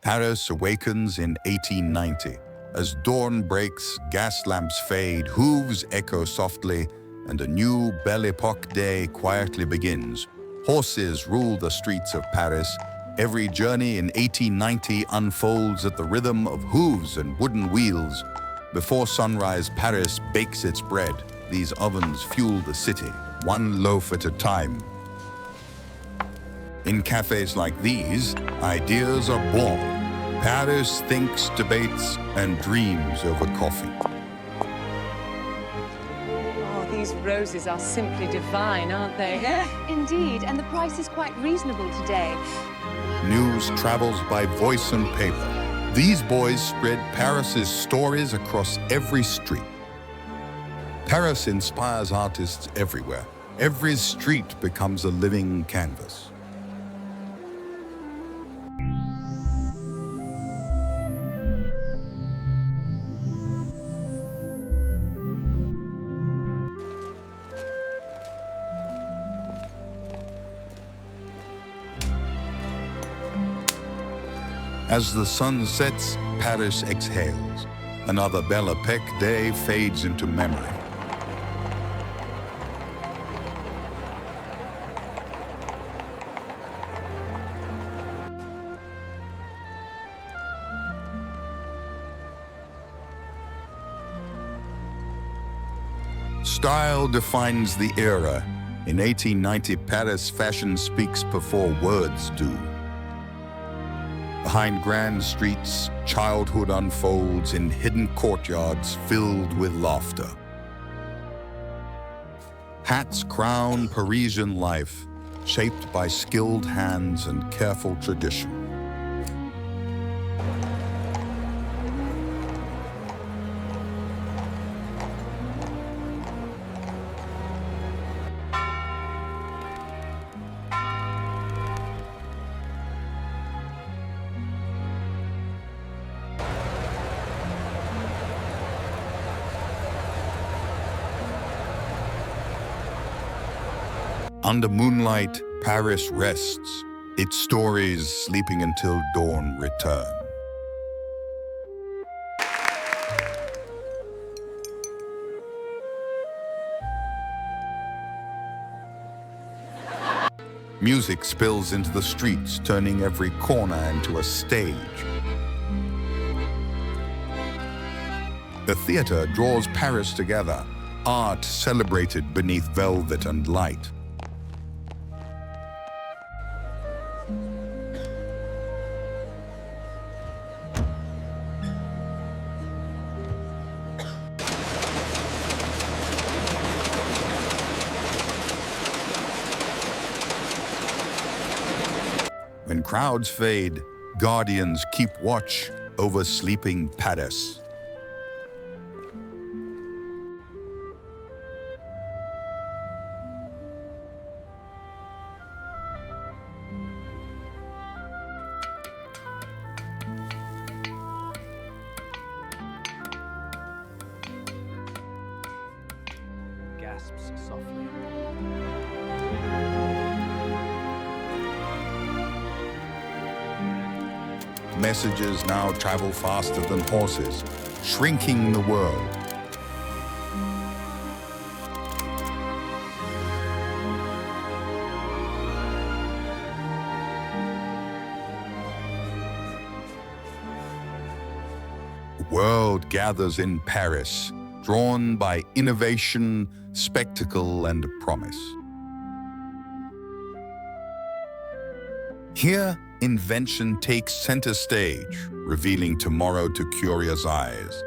Paris awakens in 1890. As dawn breaks, gas lamps fade, hooves echo softly, and a new Belle Époque day quietly begins. Horses rule the streets of Paris. Every journey in 1890 unfolds at the rhythm of hooves and wooden wheels. Before sunrise, Paris bakes its bread. These ovens fuel the city, one loaf at a time. In cafés like these, ideas are born. Paris thinks, debates, and dreams over coffee. Oh, these roses are simply divine, aren't they? Indeed, and the price is quite reasonable today. News travels by voice and paper. These boys spread Paris's stories across every street. Paris inspires artists everywhere. Every street becomes a living canvas. As the sun sets, Paris exhales. Another Belle Époque day fades into memory. Style defines the era. In 1890, Paris fashion speaks before words do. Behind grand streets, childhood unfolds in hidden courtyards filled with laughter. Hats crown Parisian life, shaped by skilled hands and careful tradition. Under moonlight, Paris rests, its stories sleeping until dawn return. Music spills into the streets, turning every corner into a stage. The theater draws Paris together, art celebrated beneath velvet and light. When crowds fade, guardians keep watch over sleeping Paris. Gasps softly. Messages now travel faster than horses, shrinking the world. The world gathers in Paris, drawn by innovation, spectacle, and promise. Here, invention takes center stage, revealing tomorrow to curious eyes.